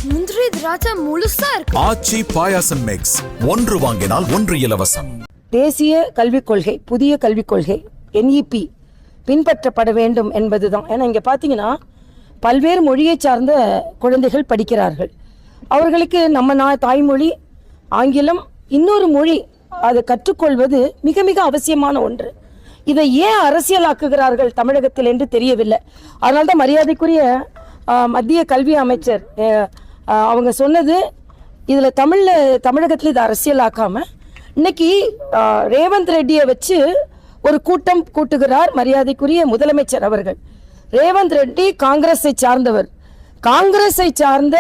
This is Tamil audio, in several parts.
முந்திரி திராட்சை முழுசா இருக்கு. ஆச்சி பாயாசம் மிக்ஸ், ஒன்று வாங்கினால் ஒன்று இலவசம். தேசிய கல்விக் கொள்கை, புதிய கல்விக் கொள்கை NEP பின்பற்றப்பட வேண்டும் என்பதுதான். ஏன்னா இங்கே பார்த்தீங்கன்னா பல்வேறு மொழியை சார்ந்த குழந்தைகள் படிக்கிறார்கள். அவர்களுக்கு நம்ம தாய்மொழி ஆங்கிலம், இன்னொரு மொழி அதை கற்றுக்கொள்வது மிக மிக அவசியமான ஒன்று. இதை ஏன் அரசியலாக்குகிறார்கள் தமிழகத்தில் என்று தெரியவில்லை. அதனால்தான் மரியாதைக்குரிய மத்திய கல்வி அமைச்சர் அவங்க சொன்னது, இதில் தமிழகத்தில் இதை அரசியலாக்காமல் இன்னைக்கு ரேவந்த் ரெட்டியை வச்சு ஒரு கூட்டம் கூட்டுகிறார் மரியாதைக்குரிய முதலமைச்சர் அவர்கள். ரேவந்த் ரெட்டி காங்கிரஸை சார்ந்தவர். காங்கிரஸை சார்ந்த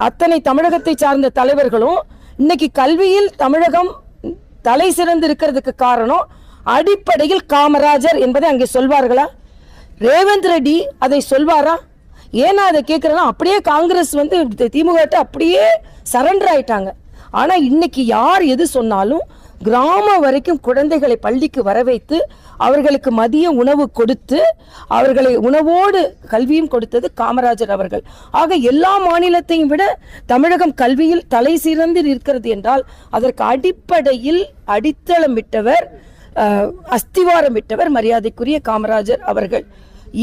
அத்தனை தமிழகத்தை சார்ந்த தலைவர்களும் இன்னைக்கு கல்வியில் தமிழகம் தலை சிறந்து இருக்கிறதுக்கு காரணம் அடிப்படையில் காமராஜர் என்பதை அங்கே சொல்வார்களா? ரேவந்த் ரெட்டி அதை சொல்வாரா? ஏன்னா அதை கேட்குறேன்னா, அப்படியே காங்கிரஸ் திமுக அப்படியே சரண்டர் ஆயிட்டாங்க. ஆனால் இன்னைக்கு யார் எது சொன்னாலும் கிராமம் வரைக்கும் குழந்தைகளை பள்ளிக்கு வர வைத்து அவர்களுக்கு மதிய உணவு கொடுத்து அவர்களை உணவோடு கல்வியும் கொடுத்தது காமராஜர் அவர்கள். ஆக எல்லா மாநிலத்தையும் விட தமிழகம் கல்வியில் தலை சிறந்து இருக்கிறது என்றால் அதற்கு அடிப்படையில் அடித்தளம் விட்டவர், அஸ்திவாரம் விட்டவர் மரியாதைக்குரிய காமராஜர் அவர்கள்.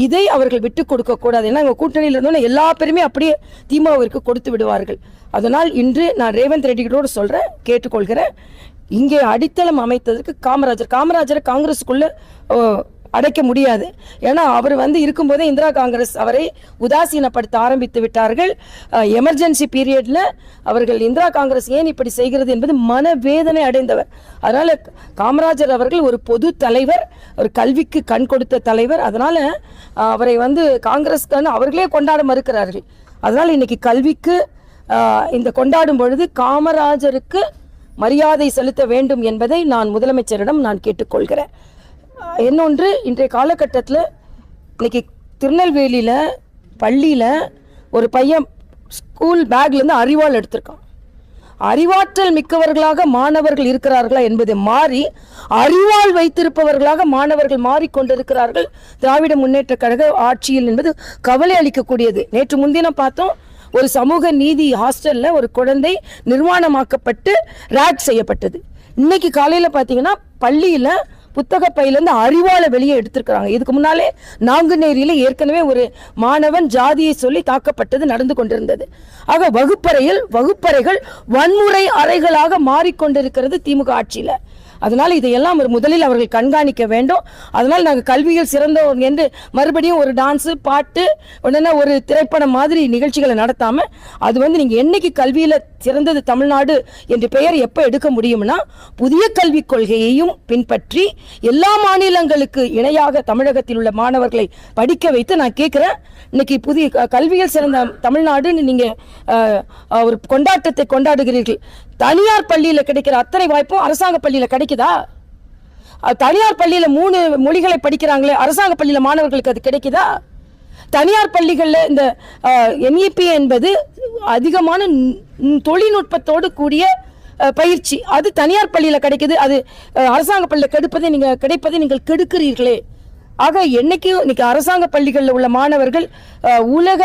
இதை அவர்கள் விட்டு கொடுக்க கூடாது. ஏன்னா இவங்க கூட்டணியில் இருந்தோன்னா எல்லா பேருமே அப்படியே திமுகவிற்கு கொடுத்து விடுவார்கள். அதனால் இன்று நான் ரேவந்த் ரெட்டியோடு சொல்றேன், கேட்டுக்கொள்கிறேன், இங்கே அடித்தளம் அமைத்ததற்கு காமராஜரை காங்கிரஸுக்குள்ள அடைக்க முடியாது. ஏன்னா அவர் இருக்கும்போதே இந்திரா காங்கிரஸ் அவரை உதாசீனப்படுத்த ஆரம்பித்து விட்டார்கள். எமர்ஜென்சி பீரியட்ல அவர்கள் இந்திரா காங்கிரஸ் ஏன் இப்படி செய்கிறது என்பது மனவேதனை அடைந்தவர். அதனால காமராஜர் அவர்கள் ஒரு பொது தலைவர், ஒரு கல்விக்கு கண் கொடுத்த தலைவர். அதனால அவரை காங்கிரஸ்கான அவர்களே கொண்டாட மறுக்கிறார்கள். அதனால இன்னைக்கு கல்விக்கு இந்த கொண்டாடும் பொழுது காமராஜருக்கு மரியாதை செலுத்த வேண்டும் என்பதை நான் முதலமைச்சரிடம் நான் கேட்டுக்கொள்கிறேன். இன்னொன்று, இன்றைய காலகட்டத்தில் இன்னைக்கு திருநெல்வேலியில் பள்ளியில் ஒரு பையன் ஸ்கூல் பேக்லேருந்து அறிவாள் எடுத்திருக்கான். அறிவாற்றல் மிக்கவர்களாக மாணவர்கள் இருக்கிறார்களா என்பதை மாறி அறிவாள் வைத்திருப்பவர்களாக மாணவர்கள் மாறிக்கொண்டிருக்கிறார்கள் திராவிட முன்னேற்ற கழக ஆட்சியில் என்பது கவலை அளிக்கக்கூடியது. நேற்று முன்தினம் பார்த்தோம், ஒரு சமூக நீதி ஹாஸ்டல்ல ஒரு குழந்தை நிர்வாணமாக்கப்பட்டு ரேக் செய்யப்பட்டது. இன்னைக்கு காலையில பாத்தீங்கன்னா பள்ளியில புத்தக பையிலிருந்து அறிவாளை வெளியே எடுத்திருக்கிறாங்க. இதுக்கு முன்னாலே நாங்குநேரியில ஏற்கனவே ஒரு மாணவன் ஜாதியை சொல்லி தாக்கப்பட்டது நடந்து கொண்டிருந்தது. ஆக வகுப்பறைகள் வன்முறை அறைகளாக மாறிக்கொண்டிருக்கிறது திமுக ஆட்சியில. அதனால இதையெல்லாம் முதலில் அவர்கள் கண்காணிக்க வேண்டும். அதனால் நாங்கள் கல்வியில் சிறந்தோம் என்று மறுபடியும் ஒரு டான்ஸு, பாட்டு, உடனே ஒரு திரைப்படம் மாதிரி நிகழ்ச்சிகளை நடத்தாம அது நீங்க என்னைக்கு கல்வியில சிறந்தது தமிழ்நாடு என்று பெயர் எப்ப எடுக்க முடியும்னா புதிய கல்விக் கொள்கையையும் பின்பற்றி எல்லா மாநிலங்களுக்கு இணையாக தமிழகத்தில் உள்ள மாணவர்களை படிக்க வைத்து நான் கேட்கிறேன். இன்னைக்கு புதிய கல்வியில் சிறந்த தமிழ்நாடுன்னு நீங்க ஒரு கொண்டாட்டத்தை கொண்டாடுகிறீர்கள். தனியார் பள்ளியில கிடைக்கிற அத்தனை வாய்ப்பும் அரசாங்க பள்ளியில கிடைக்குதா? தனியார் பள்ளியில 3 மொழிகளை படிக்கிறாங்களே, அரசாங்க பள்ளியில மாணவர்களுக்கு அது கிடைக்குதா? தனியார் பள்ளிகளில் இந்த NEP என்பது அதிகமான தொழில்நுட்பத்தோடு கூடிய பயிற்சி, அது தனியார் பள்ளியில கிடைக்குது. அது அரசாங்க பள்ளியில கிடைப்பதை நீங்கள் கெடுக்கிறீர்களே. ஆக இன்னைக்கு அரசாங்க பள்ளிகளில் உள்ள மாணவர்கள் உலக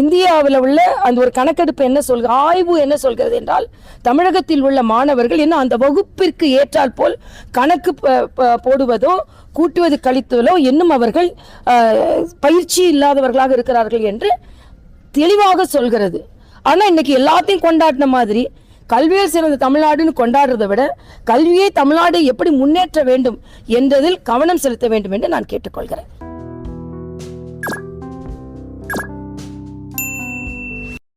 இந்தியாவில் உள்ள அந்த ஒரு கணக்கெடுப்பு என்ன சொல்கிறது, ஆய்வு என்ன சொல்கிறது என்றால் தமிழகத்தில் உள்ள மாணவர்கள் என்ன அந்த வகுப்பிற்கு ஏற்றால் போல் கணக்கு போடுவதோ கூட்டுவது கழித்துவதோ இன்னும் அவர்கள் பயிற்சி இல்லாதவர்களாக இருக்கிறார்கள் என்று தெளிவாக சொல்கிறது. ஆனால் இன்னைக்கு எல்லாத்தையும் கொண்டாடின மாதிரி கல்வியில் சிறந்த தமிழ்நாடுன்னு கொண்டாடுறதை விட கல்வியை தமிழ்நாடு எப்படி முன்னேற்ற வேண்டும் என்பதில் கவனம் செலுத்த வேண்டும் என்று நான் கேட்டுக்கொள்கிறேன்.